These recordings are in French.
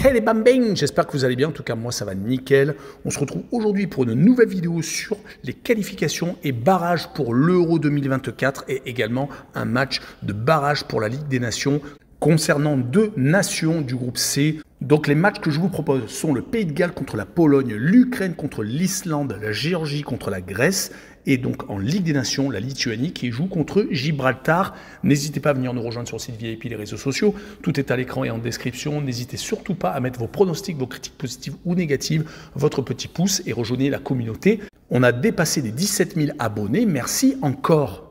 Hey les bambins, j'espère que vous allez bien, en tout cas moi ça va nickel. On se retrouve aujourd'hui pour une nouvelle vidéo sur les qualifications et barrages pour l'Euro 2024 et également un match de barrage pour la Ligue des Nations concernant deux nations du groupe C. Donc les matchs que je vous propose sont le Pays de Galles contre la Pologne, l'Ukraine contre l'Islande, la Géorgie contre la Grèce et donc en Ligue des Nations, la Lituanie qui joue contre Gibraltar. N'hésitez pas à venir nous rejoindre sur le site VIP, les réseaux sociaux. Tout est à l'écran et en description. N'hésitez surtout pas à mettre vos pronostics, vos critiques positives ou négatives, votre petit pouce et rejoignez la communauté. On a dépassé les 17 000 abonnés. Merci encore.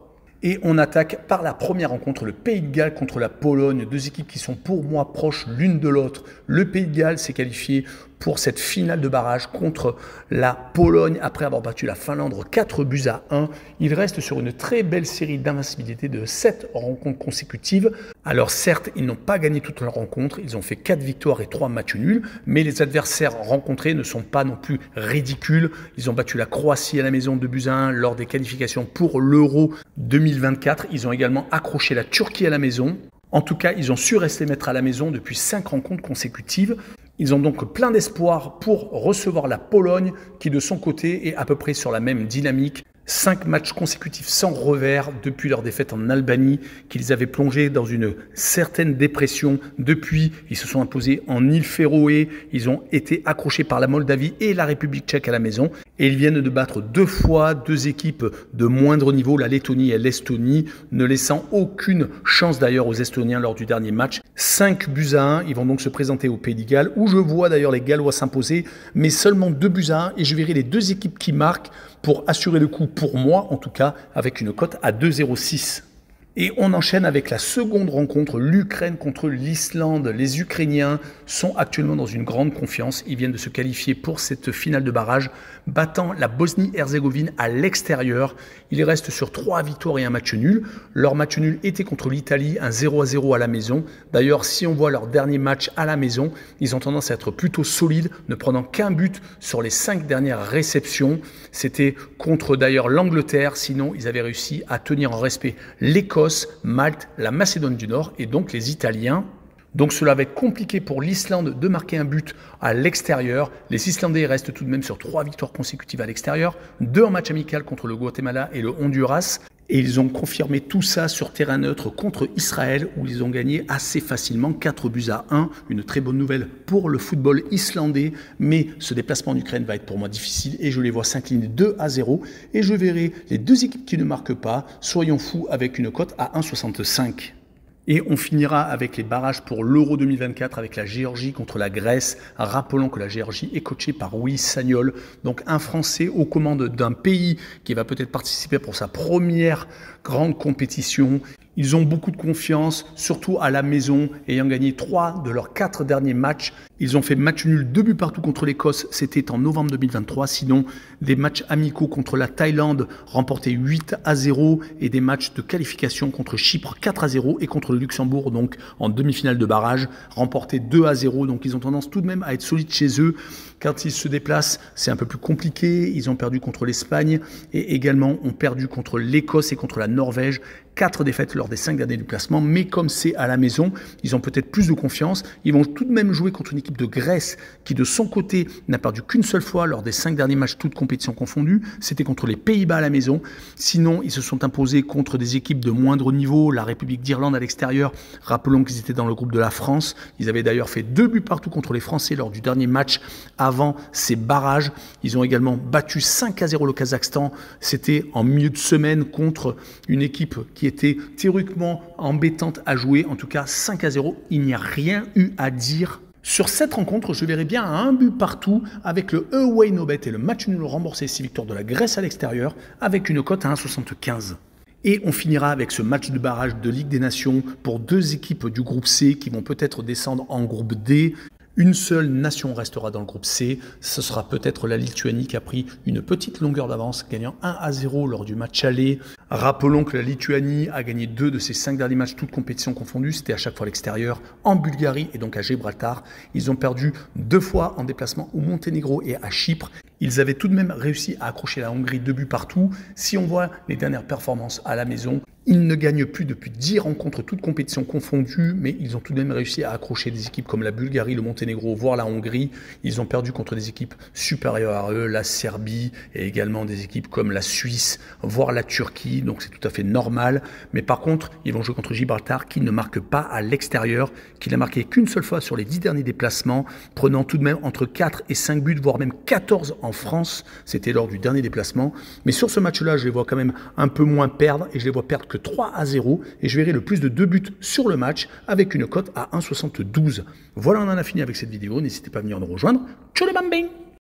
Et on attaque par la première rencontre, le Pays de Galles contre la Pologne, deux équipes qui sont pour moi proches l'une de l'autre. Le Pays de Galles s'est qualifié pour cette finale de barrage contre la Pologne après avoir battu la Finlande 4-1. Il reste sur une très belle série d'invincibilité de 7 rencontres consécutives. Alors certes, ils n'ont pas gagné toutes leurs rencontres, ils ont fait 4 victoires et 3 matchs nuls, mais les adversaires rencontrés ne sont pas non plus ridicules. Ils ont battu la Croatie à la maison 2-1 lors des qualifications pour l'Euro 2024. Ils ont également accroché la Turquie à la maison. En tout cas, ils ont su rester maîtres à la maison depuis 5 rencontres consécutives. Ils ont donc plein d'espoir pour recevoir la Pologne qui de son côté est à peu près sur la même dynamique. 5 matchs consécutifs sans revers depuis leur défaite en Albanie, qu'ils avaient plongé dans une certaine dépression. Depuis, ils se sont imposés en île Féroé, ils ont été accrochés par la Moldavie et la République tchèque à la maison. Et ils viennent de battre 2 fois 2 équipes de moindre niveau, la Lettonie et l'Estonie, ne laissant aucune chance d'ailleurs aux Estoniens lors du dernier match. 5-1, ils vont donc se présenter au Pays de Galles, où je vois d'ailleurs les Gallois s'imposer, mais seulement 2-1, et je verrai les 2 équipes qui marquent pour assurer le coup, pour moi en tout cas, avec une cote à 2,06. Et on enchaîne avec la seconde rencontre, l'Ukraine contre l'Islande. Les Ukrainiens sont actuellement dans une grande confiance. Ils viennent de se qualifier pour cette finale de barrage, battant la Bosnie-Herzégovine à l'extérieur. Ils restent sur 3 victoires et un match nul. Leur match nul était contre l'Italie, un 0-0 à la maison. D'ailleurs, si on voit leur dernier match à la maison, ils ont tendance à être plutôt solides, ne prenant qu'un but sur les 5 dernières réceptions. C'était contre d'ailleurs l'Angleterre, sinon ils avaient réussi à tenir en respect l'Écosse, Malte, la Macédoine du Nord et donc les Italiens. Donc cela va être compliqué pour l'Islande de marquer un but à l'extérieur. Les Islandais restent tout de même sur 3 victoires consécutives à l'extérieur, 2 en match amical contre le Guatemala et le Honduras. Et ils ont confirmé tout ça sur terrain neutre contre Israël où ils ont gagné assez facilement 4-1. Une très bonne nouvelle pour le football islandais. Mais ce déplacement en Ukraine va être pour moi difficile et je les vois s'incliner 2-0. Et je verrai les 2 équipes qui ne marquent pas. Soyons fous avec une cote à 1,65. Et on finira avec les barrages pour l'Euro 2024 avec la Géorgie contre la Grèce. Rappelons que la Géorgie est coachée par Willy Sagnol, donc un Français aux commandes d'un pays qui va peut-être participer pour sa première grande compétition. Ils ont beaucoup de confiance, surtout à la maison, ayant gagné 3 de leurs 4 derniers matchs. Ils ont fait match nul 2 buts partout contre l'Écosse, c'était en novembre 2023. Sinon, des matchs amicaux contre la Thaïlande remportés 8-0 et des matchs de qualification contre Chypre 4-0 et contre le Luxembourg, donc en demi-finale de barrage, remportés 2-0. Donc ils ont tendance tout de même à être solides chez eux. Quand ils se déplacent, c'est un peu plus compliqué. Ils ont perdu contre l'Espagne et également ont perdu contre l'Écosse et contre la Norvège. 4 défaites lors des 5 derniers déplacements, mais comme c'est à la maison, ils ont peut-être plus de confiance. Ils vont tout de même jouer contre une équipe de Grèce qui, de son côté, n'a perdu qu'une seule fois lors des 5 derniers matchs, toutes compétitions confondues. C'était contre les Pays-Bas à la maison. Sinon, ils se sont imposés contre des équipes de moindre niveau, la République d'Irlande à l'extérieur. Rappelons qu'ils étaient dans le groupe de la France. Ils avaient d'ailleurs fait 2 buts partout contre les Français lors du dernier match avant ces barrages. Ils ont également battu 5-0 le Kazakhstan. C'était en milieu de semaine contre une équipe qui était théoriquement embêtante à jouer. En tout cas, 5-0, il n'y a rien eu à dire. Sur cette rencontre, je verrai bien un but partout avec le away no bet et le match nul remboursé 6 victoires de la Grèce à l'extérieur avec une cote à 1,75. Et on finira avec ce match de barrage de Ligue des Nations pour 2 équipes du groupe C qui vont peut-être descendre en groupe D. Une seule nation restera dans le groupe C, ce sera peut-être la Lituanie qui a pris une petite longueur d'avance, gagnant 1-0 lors du match aller. Rappelons que la Lituanie a gagné 2 de ses 5 derniers matchs, toutes compétitions confondues, c'était à chaque fois à l'extérieur, en Bulgarie et donc à Gibraltar. Ils ont perdu 2 fois en déplacement au Monténégro et à Chypre. Ils avaient tout de même réussi à accrocher la Hongrie 2 buts partout. Si on voit les dernières performances à la maison, Ils ne gagnent plus depuis 10 rencontres, toutes compétitions confondues, mais ils ont tout de même réussi à accrocher des équipes comme la Bulgarie, le Monténégro, voire la Hongrie. Ils ont perdu contre des équipes supérieures à eux, la Serbie, et également des équipes comme la Suisse, voire la Turquie, donc c'est tout à fait normal. Mais par contre, ils vont jouer contre Gibraltar, qui ne marque pas à l'extérieur, qui n'a marqué qu'une seule fois sur les 10 derniers déplacements, prenant tout de même entre 4 et 5 buts, voire même 14 en France. C'était lors du dernier déplacement. Mais sur ce match-là, je les vois quand même un peu moins perdre, et je les vois perdre que 3-0, et je verrai le plus de 2 buts sur le match avec une cote à 1,72. Voilà, on en a fini avec cette vidéo. N'hésitez pas à venir nous rejoindre. Tchou les bambins!